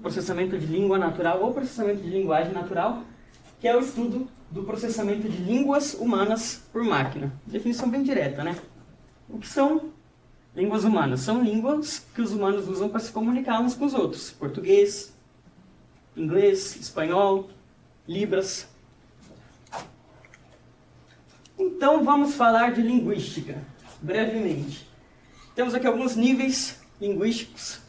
processamento de língua natural ou processamento de linguagem natural, que é o estudo do processamento de línguas humanas por máquina. Definição bem direta, né? O que são línguas humanas? São línguas que os humanos usam para se comunicar uns com os outros. Português, inglês, espanhol, libras. Então vamos falar de linguística, brevemente. Temos aqui alguns níveis linguísticos,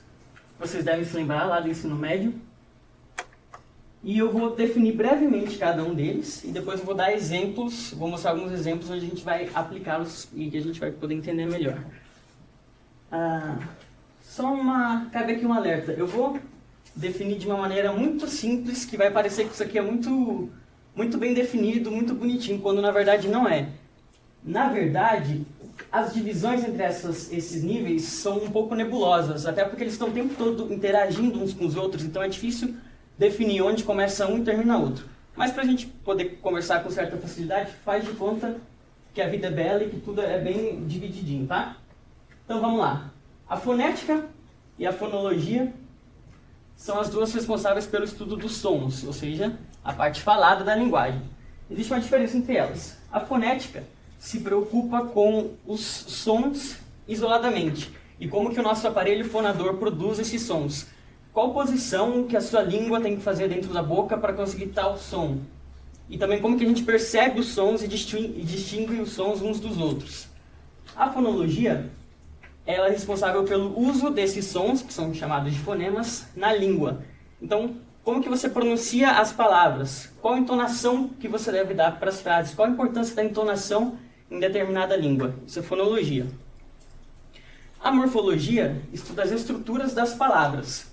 vocês devem se lembrar lá do ensino médio. E eu vou definir brevemente cada um deles e depois eu vou dar exemplos, vou mostrar alguns exemplos onde a gente vai aplicá-los e que a gente vai poder entender melhor. Cabe aqui um alerta. Eu vou definir de uma maneira muito simples, que vai parecer que isso aqui é muito bem definido, muito bonitinho, quando na verdade não é. Na verdade, as divisões entre esses níveis são um pouco nebulosas, até porque eles estão o tempo todo interagindo uns com os outros, então é difícil definir onde começa um e termina outro. Mas para a gente poder conversar com certa facilidade, faz de conta que a vida é bela e que tudo é bem divididinho, tá? Então vamos lá. A fonética e a fonologia são as duas responsáveis pelo estudo dos sons, ou seja, a parte falada da linguagem. Existe uma diferença entre elas. A fonética se preocupa com os sons isoladamente e como que o nosso aparelho fonador produz esses sons. Qual posição que a sua língua tem que fazer dentro da boca para conseguir tal som. E também como que a gente percebe os sons e distingue os sons uns dos outros. A fonologia, ela é responsável pelo uso desses sons, que são chamados de fonemas, na língua. Então, como que você pronuncia as palavras? Qual a entonação que você deve dar para as frases? Qual a importância da entonação em determinada língua? Isso é fonologia. A morfologia estuda as estruturas das palavras.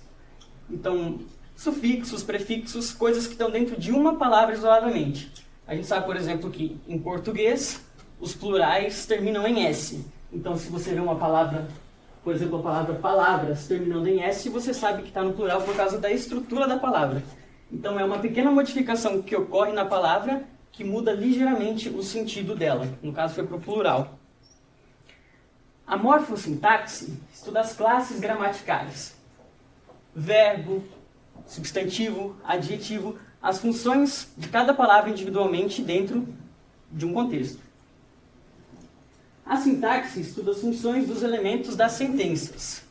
Então, sufixos, prefixos, coisas que estão dentro de uma palavra isoladamente. A gente sabe, por exemplo, que em português os plurais terminam em S. Então, se você vê uma palavra, por exemplo, a palavra palavras terminando em S, você sabe que está no plural por causa da estrutura da palavra. Então, é uma pequena modificação que ocorre na palavra que muda ligeiramente o sentido dela. No caso, foi para o plural. A morfossintaxe estuda as classes gramaticais. Verbo, substantivo, adjetivo, as funções de cada palavra individualmente dentro de um contexto. A sintaxe estuda as funções dos elementos das sentenças.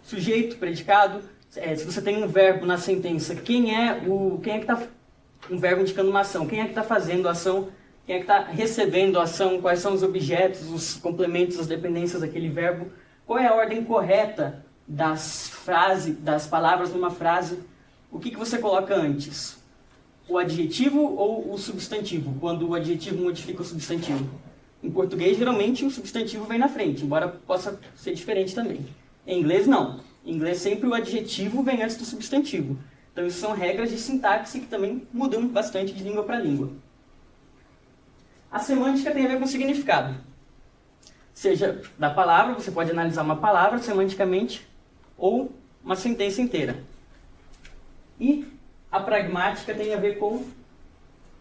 Sujeito, predicado, se você tem um verbo na sentença, quem é que está um verbo indicando uma ação, quem é que está fazendo a ação, quem é que está recebendo a ação, quais são os objetos, os complementos, as dependências daquele verbo, qual é a ordem correta das palavras numa frase, o que você coloca antes? O adjetivo ou o substantivo, quando o adjetivo modifica o substantivo? Em português, geralmente, o substantivo vem na frente, embora possa ser diferente também. Em inglês, não. Em inglês, sempre o adjetivo vem antes do substantivo. Então, isso são regras de sintaxe que também mudam bastante de língua para língua. A semântica tem a ver com significado. Seja da palavra, você pode analisar uma palavra semanticamente, ou uma sentença inteira. E a pragmática tem a ver com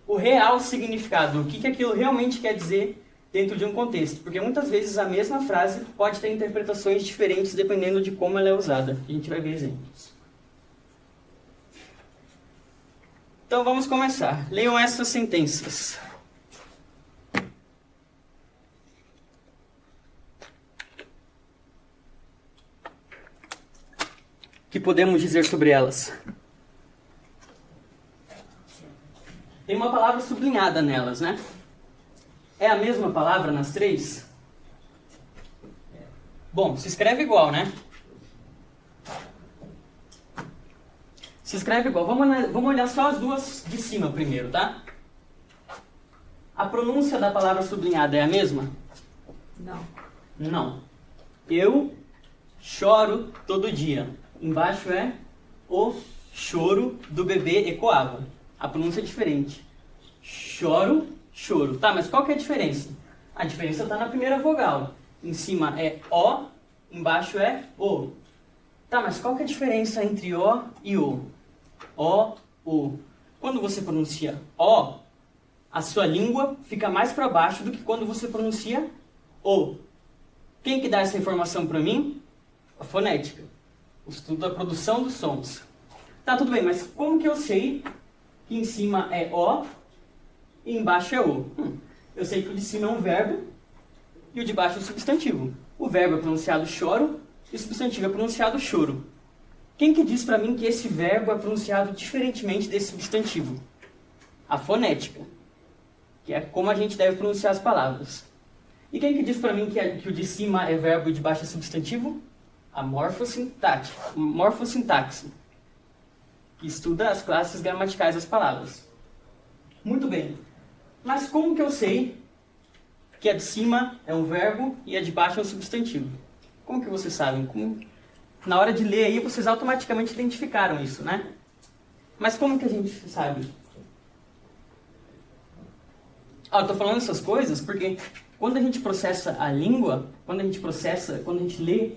o real significado, o que aquilo realmente quer dizer dentro de um contexto. Porque muitas vezes a mesma frase pode ter interpretações diferentes dependendo de como ela é usada. A gente vai ver exemplos. Então vamos começar. Leiam essas sentenças. O que podemos dizer sobre elas? Tem uma palavra sublinhada nelas, né? É a mesma palavra nas três? Bom, se escreve igual, né? Se escreve igual. Vamos olhar só as duas de cima primeiro, tá? A pronúncia da palavra sublinhada é a mesma? Não. Não. Eu choro todo dia. Embaixo é o choro do bebê ecoava. A pronúncia é diferente. Choro, choro. Tá, mas qual que é a diferença? A diferença está na primeira vogal. Em cima é O, embaixo é O. Tá, mas qual que é a diferença entre O e O? O. Quando você pronuncia O, a sua língua fica mais para baixo do que quando você pronuncia O. Quem que dá essa informação para mim? A fonética. O estudo da produção dos sons. Tá, tudo bem, mas como que eu sei que em cima é O e embaixo é O? Eu sei que o de cima é um verbo e o de baixo é um substantivo. O verbo é pronunciado choro e o substantivo é pronunciado choro. Quem que diz pra mim que esse verbo é pronunciado diferentemente desse substantivo? A fonética, que é como a gente deve pronunciar as palavras. E quem que diz pra mim que o de cima é verbo e o de baixo é substantivo? A morfossintaxe, que estuda as classes gramaticais das palavras. Muito bem. Mas como que eu sei que a de cima é um verbo e a de baixo é um substantivo? Como que vocês sabem? Na hora de ler aí, vocês automaticamente identificaram isso, né? Mas como que a gente sabe? Eu estou falando essas coisas porque quando a gente processa a língua, quando a gente lê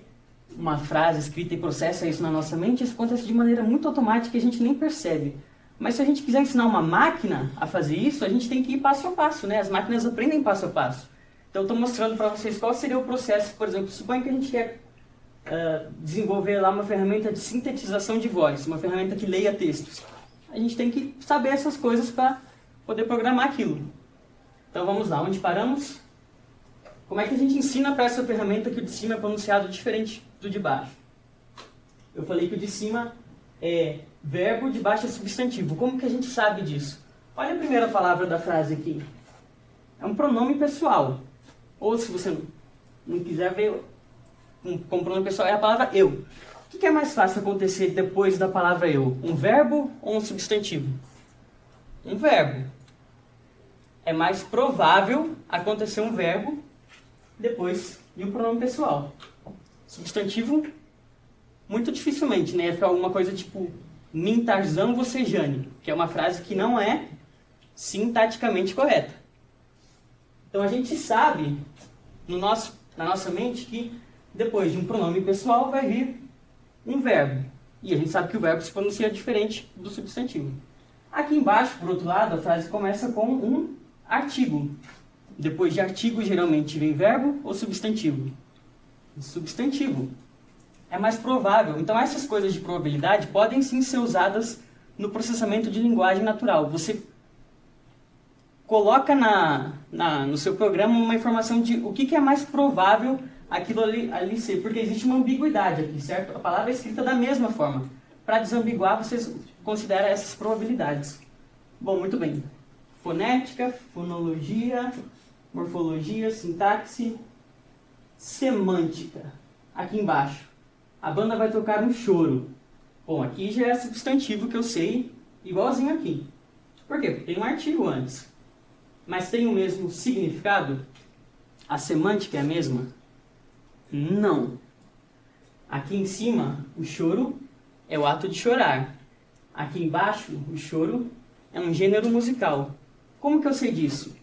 uma frase escrita e processa isso na nossa mente, isso acontece de maneira muito automática e a gente nem percebe. Mas se a gente quiser ensinar uma máquina a fazer isso, a gente tem que ir passo a passo, né? As máquinas aprendem passo a passo. Então eu estou mostrando para vocês qual seria o processo. Por exemplo, suponha que a gente quer desenvolver lá uma ferramenta de sintetização de voz, uma ferramenta que leia textos. A gente tem que saber essas coisas para poder programar aquilo. Então vamos lá, onde paramos? Como é que a gente ensina para essa ferramenta que o de cima é pronunciado diferente do de baixo? Eu falei que o de cima é verbo, de baixo é substantivo. Como que a gente sabe disso? Olha a primeira palavra da frase aqui. É um pronome pessoal. Ou se você não quiser ver como pronome pessoal, é a palavra eu. O que é mais fácil acontecer depois da palavra eu? Um verbo ou um substantivo? Um verbo. É mais provável acontecer um verbo depois de um pronome pessoal. Substantivo, muito dificilmente, né? Ia ficar alguma coisa tipo mim, Tarzan, você, Jane, que é uma frase que não é sintaticamente correta. Então a gente sabe na nossa mente que depois de um pronome pessoal vai vir um verbo. E a gente sabe que o verbo se pronuncia diferente do substantivo. Aqui embaixo, por outro lado, a frase começa com um artigo. Depois de artigo, geralmente vem verbo ou substantivo? Substantivo. É mais provável. Então, essas coisas de probabilidade podem sim ser usadas no processamento de linguagem natural. Você coloca no seu programa uma informação de o que é mais provável aquilo ali ser. Porque existe uma ambiguidade aqui, certo? A palavra é escrita da mesma forma. Para desambiguar, vocês consideram essas probabilidades. Bom, muito bem. Fonética, fonologia, morfologia, sintaxe, semântica. Aqui embaixo. A banda vai tocar um choro. Bom, aqui já é substantivo que eu sei, igualzinho aqui. Por quê? Porque tem um artigo antes. Mas tem o mesmo significado? A semântica é a mesma? Não. Aqui em cima, o choro é o ato de chorar. Aqui embaixo, o choro é um gênero musical. Como que eu sei disso?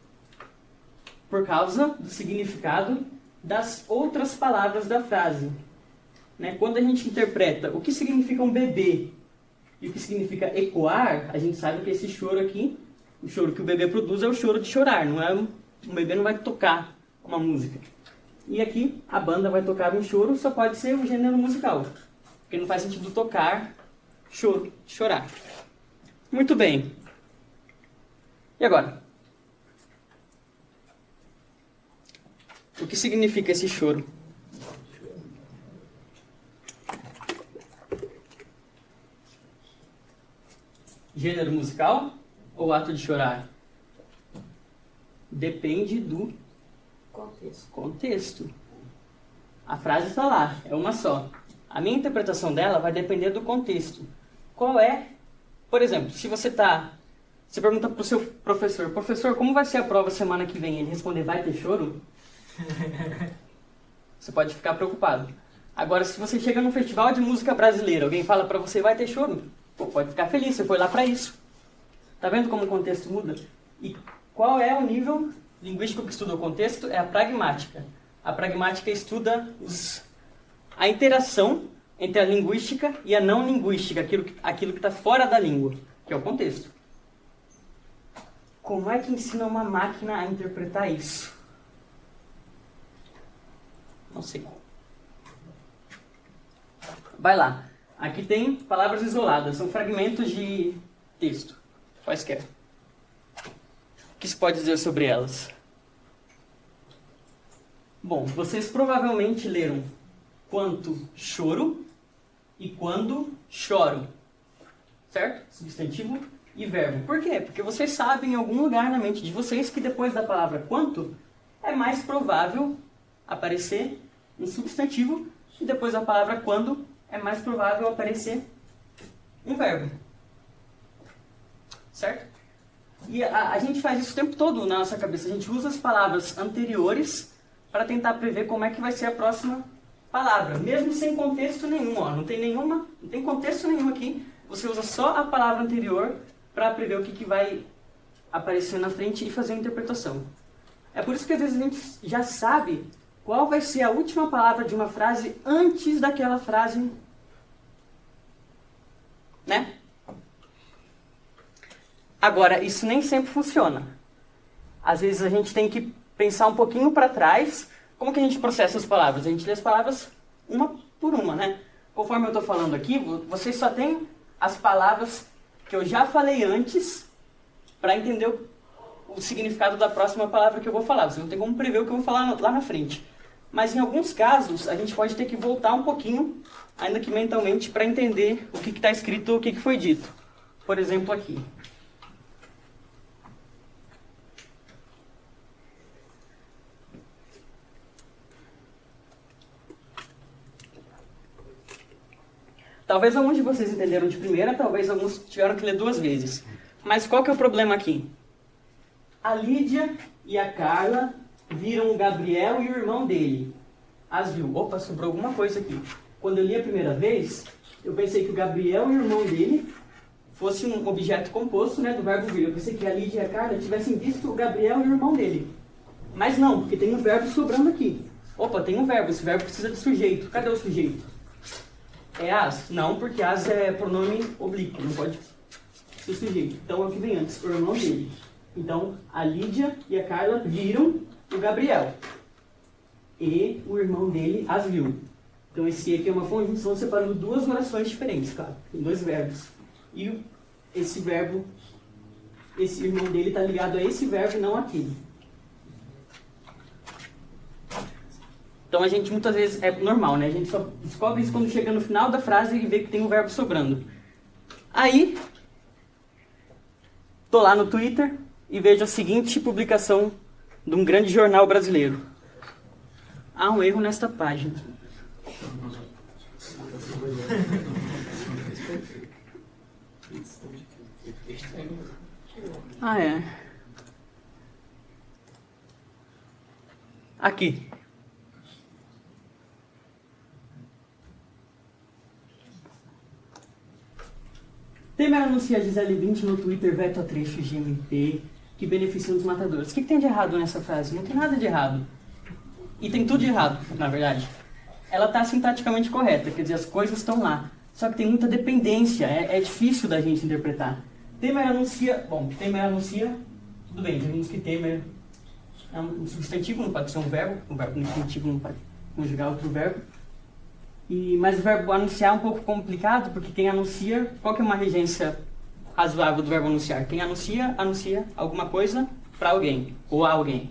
Por causa do significado das outras palavras da frase. Né? Quando a gente interpreta o que significa um bebê e o que significa ecoar, a gente sabe que esse choro aqui, o choro que o bebê produz é o choro de chorar. Não é, um bebê não vai tocar uma música. E aqui a banda vai tocar um choro, só pode ser um gênero musical. Porque não faz sentido tocar choro, chorar. Muito bem. E agora? O que significa esse choro? Gênero musical ou ato de chorar? Depende do contexto. A frase está lá, é uma só. A minha interpretação dela vai depender do contexto. Qual é? Por exemplo, se você pergunta para o seu professor, professor, como vai ser a prova semana que vem? Ele responder, vai ter choro? Você pode ficar preocupado. Agora, se você chega num festival de música brasileira, alguém fala para você, vai ter choro? Pô, pode ficar feliz, você foi lá para isso. Tá vendo como o contexto muda? E qual é o nível linguístico que estuda o contexto? É a pragmática. A pragmática estuda a interação entre a linguística e a não linguística, aquilo que está fora da língua, que é o contexto. Como é que ensina uma máquina a interpretar isso? Não sei. Vai lá. Aqui tem palavras isoladas, são fragmentos de texto, quaisquer. O que se pode dizer sobre elas? Bom, vocês provavelmente leram quanto choro e quando choro, certo? Substantivo e verbo. Por quê? Porque vocês sabem em algum lugar na mente de vocês que depois da palavra quanto é mais provável aparecer um substantivo e depois da palavra quando é mais provável aparecer um verbo. Certo? E a gente faz isso o tempo todo na nossa cabeça. A gente usa as palavras anteriores para tentar prever como é que vai ser a próxima palavra, mesmo sem contexto nenhum. Ó. Não tem contexto nenhum aqui. Você usa só a palavra anterior para prever o que vai aparecer na frente e fazer a interpretação. É por isso que às vezes a gente já sabe qual vai ser a última palavra de uma frase antes daquela frase, né? Agora, isso nem sempre funciona. Às vezes a gente tem que pensar um pouquinho para trás. Como que a gente processa as palavras? A gente lê as palavras uma por uma, né? Conforme eu estou falando aqui, vocês só têm as palavras que eu já falei antes para entender o significado da próxima palavra que eu vou falar. Você não tem como prever o que eu vou falar lá na frente. Mas em alguns casos, a gente pode ter que voltar um pouquinho, ainda que mentalmente, para entender o que está escrito, o que foi dito. Por exemplo, aqui. Talvez alguns de vocês entenderam de primeira, talvez alguns tiveram que ler 2 vezes. Mas qual que é o problema aqui? A Lídia e a Carla viram o Gabriel e o irmão dele. As viu. Opa, sobrou alguma coisa aqui. Quando eu li a primeira vez, eu pensei que o Gabriel e o irmão dele fosse um objeto composto, né, do verbo vir. Eu pensei que a Lídia e a Carla tivessem visto o Gabriel e o irmão dele. Mas não, porque tem um verbo sobrando aqui. Opa, tem um verbo. Esse verbo precisa de sujeito. Cadê o sujeito? É as? Não, porque as é pronome oblíquo, não pode ser sujeito. Então é o que vem antes, o irmão dele. Então a Lídia e a Carla viram o Gabriel. E o irmão dele as viu. Então esse aqui é uma conjunção separando 2 orações diferentes, claro. Tem 2 verbos. E esse verbo, esse irmão dele está ligado a esse verbo e não àquele. Então a gente muitas vezes, é normal, né? A gente só descobre isso quando chega no final da frase e vê que tem um verbo sobrando. Aí, tô lá no Twitter e vejo a seguinte publicação de um grande jornal brasileiro. Há um erro nesta página. Ah, é. Aqui. Temer anuncia a Gisele Bündchen no Twitter veto a trechos de MP que beneficiam os matadores. O que tem de errado nessa frase? Não tem nada de errado. E tem tudo de errado, na verdade. Ela está sintaticamente correta, quer dizer, as coisas estão lá. Só que tem muita dependência, é difícil da gente interpretar. Temer anuncia... Bom, Temer anuncia... Tudo bem, vimos que Temer é um substantivo, não pode ser um verbo no infinitivo não pode conjugar outro verbo. Mas o verbo anunciar é um pouco complicado, porque quem anuncia, qual que é uma regência razoável do verbo anunciar? Quem anuncia, anuncia alguma coisa para alguém, ou a alguém.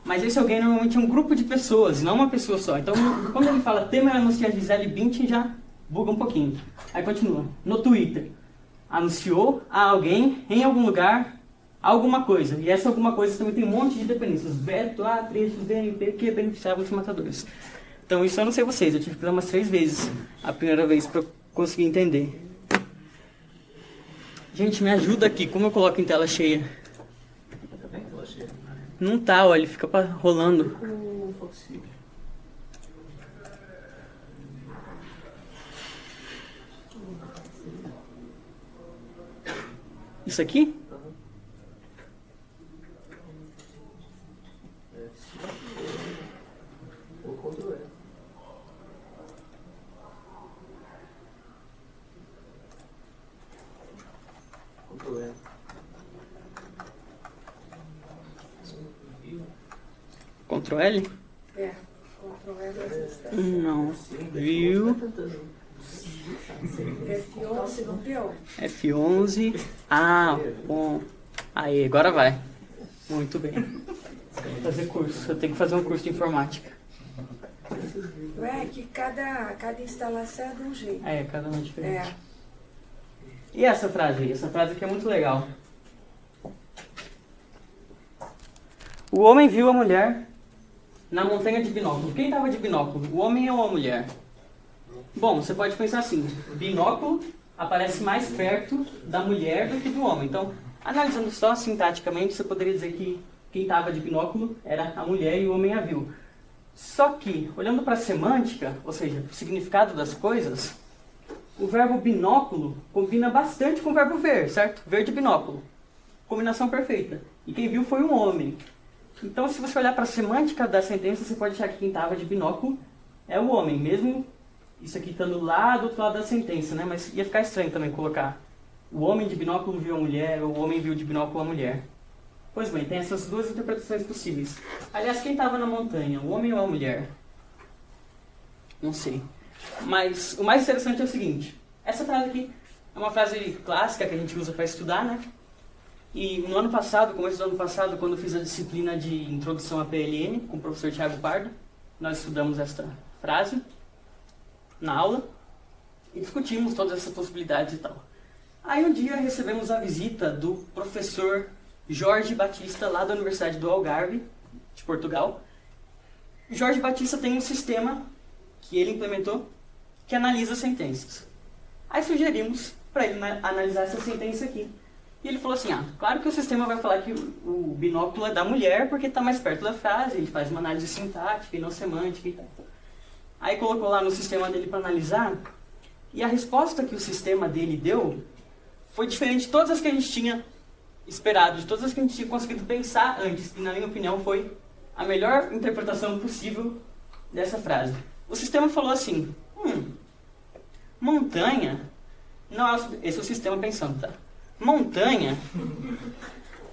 Mas esse alguém normalmente é um grupo de pessoas, não uma pessoa só. Então, quando ele fala Temer anuncia a Gisele Bündchen, já buga um pouquinho. Aí continua. No Twitter, anunciou a alguém, em algum lugar, alguma coisa. E essa alguma coisa também tem um monte de dependências. Veto, A, trechos, BNP, que beneficiavam os matadores. Então isso eu não sei vocês, eu tive que dar umas 3 vezes a primeira vez para conseguir entender. Gente, me ajuda aqui, como eu coloco em tela cheia? Não tá, olha, ele fica rolando. Isso aqui? Ctrl L? É, Ctrl L. Não. Viu? F11 não deu? F11. Ah, bom. Aí, agora vai. Muito bem. Vou fazer curso. Eu tenho que fazer um curso de informática. Não é que cada instalação é de um jeito. É, cada um é diferente. É. E essa frase aí? Essa frase aqui é muito legal. O homem viu a mulher na montanha de binóculo. Quem estava de binóculo? O homem ou a mulher? Bom, você pode pensar assim. Binóculo aparece mais perto da mulher do que do homem. Então, analisando só sintaticamente, você poderia dizer que quem estava de binóculo era a mulher e o homem a viu. Só que, olhando para a semântica, ou seja, o significado das coisas, o verbo binóculo combina bastante com o verbo ver, certo? Ver de binóculo. Combinação perfeita. E quem viu foi um homem. Então, se você olhar para a semântica da sentença, você pode achar que quem estava de binóculo é o homem, mesmo isso aqui estando lá do outro lado da sentença, né? Mas ia ficar estranho também colocar o homem de binóculo viu a mulher, ou o homem viu de binóculo a mulher. Pois bem, tem essas duas interpretações possíveis. Aliás, quem estava na montanha, o homem ou a mulher? Não sei. Mas o mais interessante é o seguinte. Essa frase aqui é uma frase clássica que a gente usa para estudar, né? E no ano passado, começo do ano passado, quando eu fiz a disciplina de Introdução à PLN, com o professor Thiago Pardo, nós estudamos esta frase na aula e discutimos todas essas possibilidades e tal. Aí um dia recebemos a visita do professor Jorge Batista, lá da Universidade do Algarve, de Portugal. Jorge Batista tem um sistema que ele implementou que analisa sentenças. Aí sugerimos para ele analisar essa sentença aqui. E ele falou assim, claro que o sistema vai falar que o binóculo é da mulher porque está mais perto da frase, ele faz uma análise sintática e não semântica e tal. Aí colocou lá no sistema dele para analisar, e a resposta que o sistema dele deu foi diferente de todas as que a gente tinha esperado, de todas as que a gente tinha conseguido pensar antes, e na minha opinião foi a melhor interpretação possível dessa frase. O sistema falou assim, montanha, não é, esse é o sistema pensando, tá? Montanha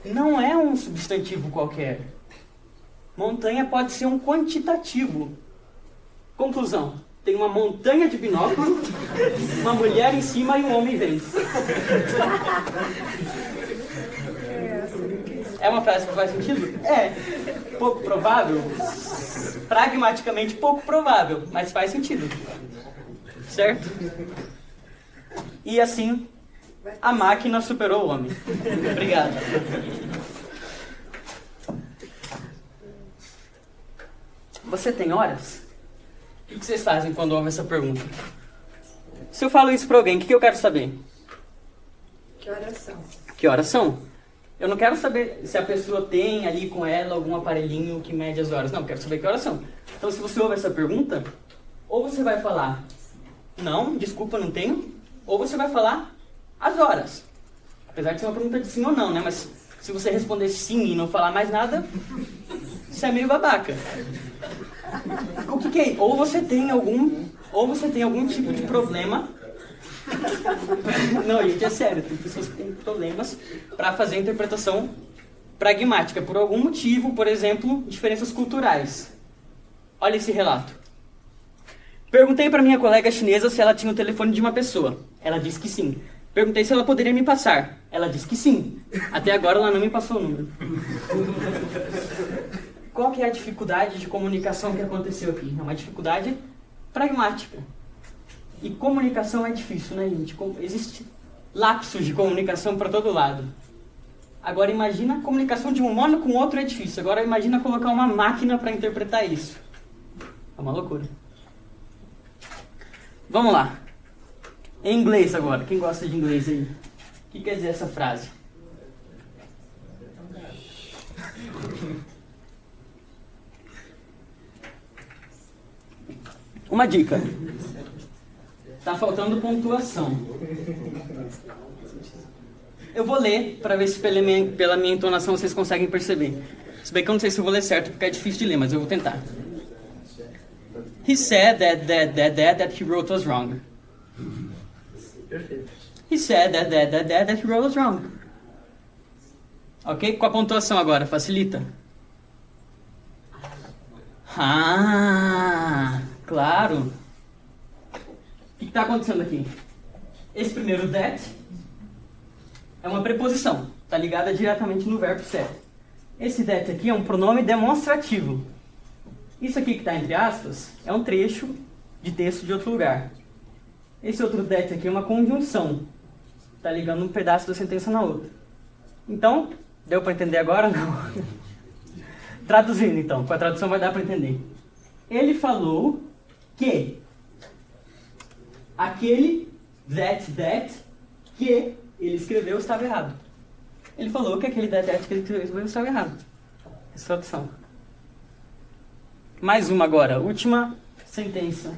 não é um substantivo qualquer. Montanha pode ser um quantitativo. Conclusão. Tem uma montanha de binóculo, uma mulher em cima e um homem vendo. É uma frase que faz sentido? É. Pouco provável? Pragmaticamente pouco provável, mas faz sentido. Certo? E assim, a máquina superou o homem. Obrigado. Você tem horas? O que vocês fazem quando ouvem essa pergunta? Se eu falo isso pra alguém, o que eu quero saber? Que horas são? Que horas são? Eu não quero saber se a pessoa tem ali com ela algum aparelhinho que mede as horas. Não, eu quero saber que horas são. Então, se você ouve essa pergunta, ou você vai falar, não, desculpa, não tenho, ou você vai falar as horas. Apesar de ser uma pergunta de sim ou não, né? Mas se você responder sim e não falar mais nada, isso é meio babaca. O que é? Ou você tem algum tipo de problema. Não, gente, é sério. Tem pessoas que têm problemas para fazer a interpretação pragmática. Por algum motivo, por exemplo, diferenças culturais. Olha esse relato. Perguntei para minha colega chinesa se ela tinha o telefone de uma pessoa. Ela disse que sim. Perguntei se ela poderia me passar. Ela disse que sim. Até agora ela não me passou o número. Qual que é a dificuldade de comunicação que aconteceu aqui? É uma dificuldade pragmática. E comunicação é difícil, né, gente? Existe lapsos de comunicação para todo lado. Agora imagina a comunicação de um humano com outro é difícil. Agora imagina colocar uma máquina para interpretar isso. É uma loucura. Vamos lá. Em inglês agora. Quem gosta de inglês aí? O que quer dizer essa frase? Uma dica. Tá faltando pontuação. Eu vou ler para ver se pela minha entonação vocês conseguem perceber. Se bem que eu não sei se eu vou ler certo porque é difícil de ler, mas eu vou tentar. He said that he wrote was wrong. Perfeito. He said that he wrote was wrong. Ok? Com a pontuação agora, facilita. Claro. O que está acontecendo aqui? esse primeiro that é uma preposição, está ligada diretamente no verbo ser. Esse that aqui é um pronome demonstrativo. Isso aqui que está entre aspas é um trecho de texto de outro lugar. Esse outro that aqui é uma conjunção, está ligando um pedaço da sentença na outra. Então, deu para entender agora? Não. Traduzindo então, com a tradução vai dar para entender. Ele falou que aquele that que ele escreveu estava errado. Ele falou que aquele that que ele escreveu estava errado. Essa é a tradução. Mais uma agora, última sentença.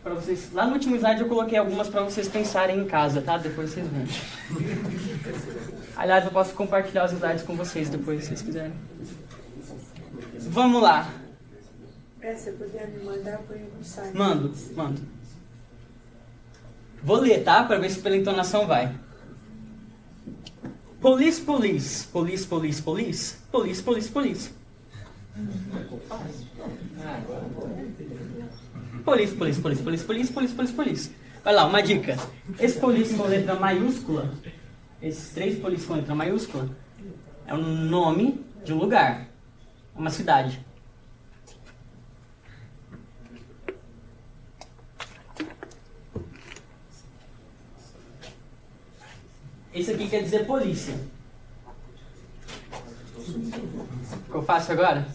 Para vocês. Lá no último slide eu coloquei algumas para vocês pensarem em casa, tá? Depois vocês veem. Aliás, eu posso compartilhar os slides com vocês depois, se vocês quiserem. Vamos lá. Se puder me mandar, põe no site. Mando. Vou ler, tá? Para ver se pela entonação vai. Police. Police. Police. Vai lá, uma dica. Esse police com letra maiúscula, esses 3 police com letra maiúscula, é o nome de um lugar, uma cidade. Esse aqui quer dizer polícia. Ficou fácil agora?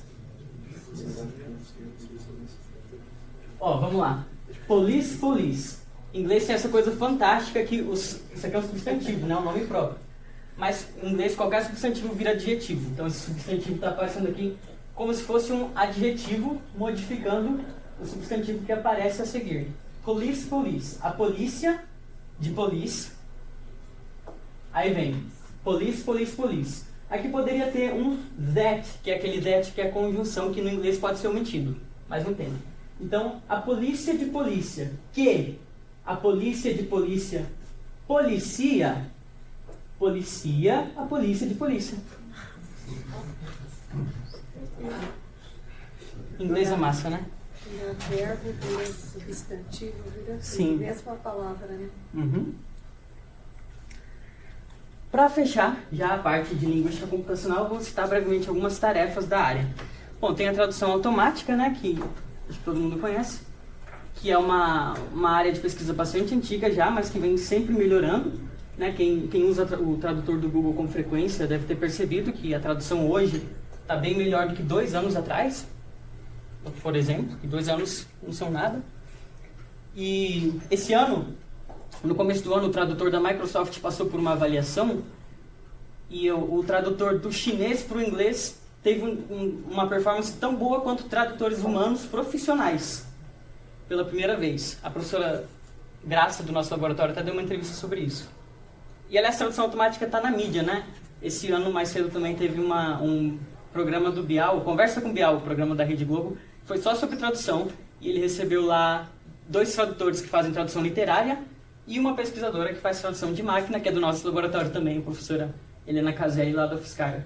Ó, vamos lá. Police. Em inglês tem essa coisa fantástica que isso aqui é um substantivo, né? Um nome próprio. Mas em inglês qualquer substantivo vira adjetivo. Então esse substantivo está aparecendo aqui como se fosse um adjetivo modificando o substantivo que aparece a seguir. Police. A polícia de police. Aí vem police. Aqui poderia ter um that, que é aquele that que é a conjunção, que no inglês pode ser omitido, mas não tem. Então, a polícia de polícia, que a polícia de polícia policia, a polícia de polícia. Inglês é massa, né? Verbo vira substantivo, vira Sim. mesma palavra, né? Uhum. Para fechar já a parte de linguística computacional, vou citar brevemente algumas tarefas da área. Bom, tem a tradução automática, né, que acho que todo mundo conhece, que é uma área de pesquisa bastante antiga já, mas que vem sempre melhorando. Né? Quem usa o tradutor do Google com frequência deve ter percebido que a tradução hoje está bem melhor do que 2 anos atrás, por exemplo, que 2 anos não são nada. E esse ano, no começo do ano, o tradutor da Microsoft passou por uma avaliação e o tradutor do chinês para o inglês teve uma performance tão boa quanto tradutores humanos profissionais, pela primeira vez. A professora Graça, do nosso laboratório, até deu uma entrevista sobre isso. E, aliás, a tradução automática está na mídia, né? Esse ano, mais cedo, também teve um programa do Bial, Conversa com Bial, o programa da Rede Globo, foi só sobre tradução, e ele recebeu lá 2 tradutores que fazem tradução literária e uma pesquisadora que faz tradução de máquina, que é do nosso laboratório também, a professora Helena Caselli, lá da UFSCar.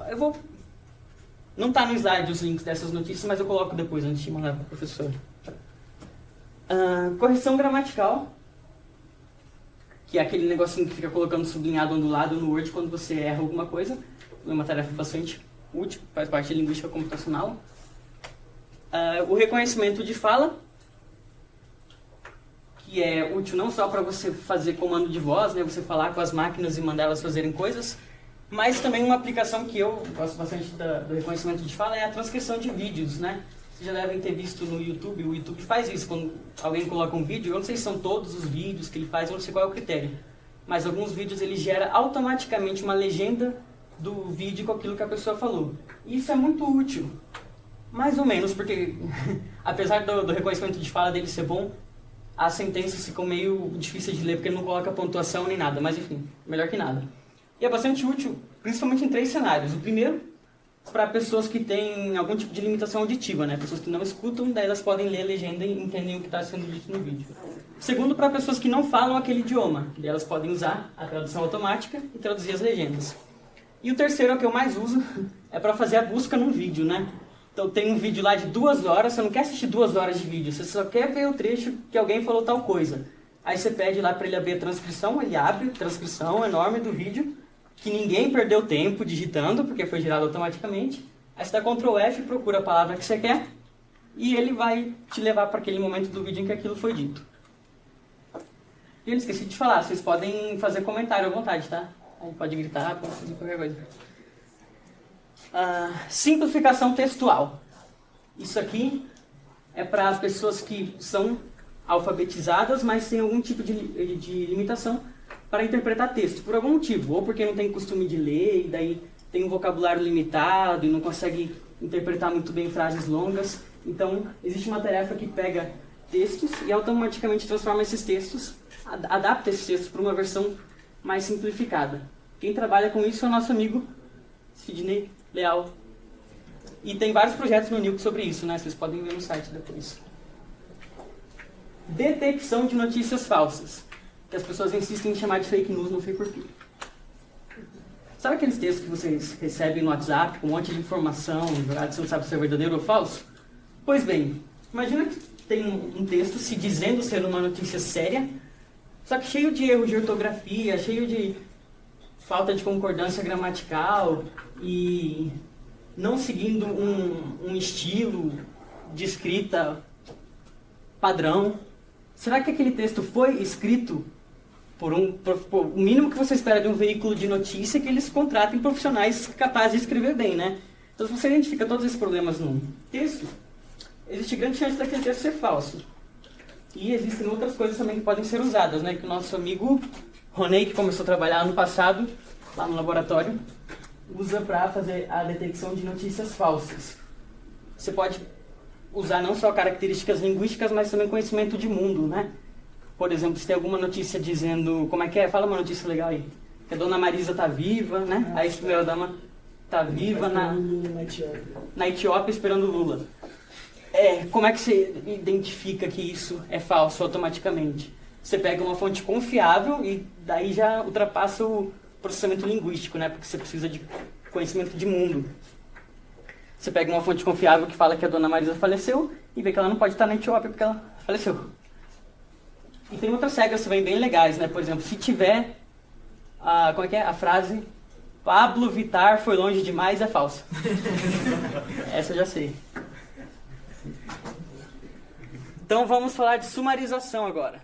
Eu vou... Não está no slide os links dessas notícias, mas eu coloco depois, antes de mandar para a professora. Correção gramatical, que é aquele negocinho que fica colocando sublinhado ondulado no Word quando você erra alguma coisa. É uma tarefa bastante útil, faz parte da linguística computacional. O reconhecimento de fala, que é útil não só para você fazer comando de voz, né, você falar com as máquinas e mandar elas fazerem coisas, mas também uma aplicação que eu gosto bastante do reconhecimento de fala é a transcrição de vídeos, né? Vocês já devem ter visto no YouTube, o YouTube faz isso, quando alguém coloca um vídeo, eu não sei se são todos os vídeos que ele faz, eu não sei qual é o critério, mas alguns vídeos ele gera automaticamente uma legenda do vídeo com aquilo que a pessoa falou. E isso é muito útil, mais ou menos, porque apesar do reconhecimento de fala dele ser bom, as sentenças ficam meio difíceis de ler, porque ele não coloca pontuação nem nada, mas enfim, melhor que nada. E é bastante útil, principalmente em 3 cenários. O primeiro, para pessoas que têm algum tipo de limitação auditiva, né? Pessoas que não escutam, daí elas podem ler a legenda e entendem o que está sendo dito no vídeo. Segundo, para pessoas que não falam aquele idioma, daí elas podem usar a tradução automática e traduzir as legendas. E o terceiro, é o que eu mais uso, é para fazer a busca num vídeo, né? Então tem um vídeo lá de 2 horas, você não quer assistir 2 horas de vídeo, você só quer ver o trecho que alguém falou tal coisa. Aí você pede lá para ele abrir a transcrição, ele abre a transcrição enorme do vídeo, que ninguém perdeu tempo digitando, porque foi gerado automaticamente. Aí você dá Ctrl F, procura a palavra que você quer, e ele vai te levar para aquele momento do vídeo em que aquilo foi dito. E eu esqueci de falar, vocês podem fazer comentário à vontade, tá? Aí pode gritar, pode fazer qualquer coisa. Simplificação textual. Isso aqui é para as pessoas que são alfabetizadas, mas têm algum tipo de limitação para interpretar texto, por algum motivo. Ou porque não tem costume de ler, e daí tem um vocabulário limitado e não consegue interpretar muito bem frases longas. Então, existe uma tarefa que pega textos e automaticamente transforma esses textos, adapta esses textos para uma versão mais simplificada. Quem trabalha com isso é o nosso amigo Sidney Leal. E tem vários projetos no Nilco sobre isso, né? Vocês podem ver no site depois. Detecção de notícias falsas, que as pessoas insistem em chamar de fake news, não sei porquê. Sabe aqueles textos que vocês recebem no WhatsApp com um monte de informação, você não sabe se é verdadeiro ou falso? Pois bem, imagina que tem um texto se dizendo ser uma notícia séria, só que cheio de erros de ortografia, cheio de falta de concordância gramatical e não seguindo um estilo de escrita padrão. Será que aquele texto foi escrito por o mínimo que você espera de um veículo de notícia, que eles contratem profissionais capazes de escrever bem, né? Então, se você identifica todos esses problemas num texto, existe grande chance daquele texto ser falso. E existem outras coisas também que podem ser usadas, né? Que o nosso amigo Ronei, que começou a trabalhar ano passado, lá no laboratório, usa para fazer a detecção de notícias falsas. Você pode usar não só características linguísticas, mas também conhecimento de mundo, né? Por exemplo, se tem alguma notícia dizendo... Como é que é? Fala uma notícia legal aí. Que a Dona Marisa tá viva, né? A ex-primeira-dama tá viva na Etiópia esperando o Lula. Como é que você identifica que isso é falso automaticamente? Você pega uma fonte confiável e daí já ultrapassa o processamento linguístico, né? Porque você precisa de conhecimento de mundo. Você pega uma fonte confiável que fala que a Dona Marisa faleceu e vê que ela não pode estar na Etiópia porque ela faleceu. E tem outras regras também bem legais, né? Por exemplo, se tiver como é que é? A frase Pablo Vittar foi longe demais é falsa. Essa eu já sei. Então vamos falar de sumarização agora.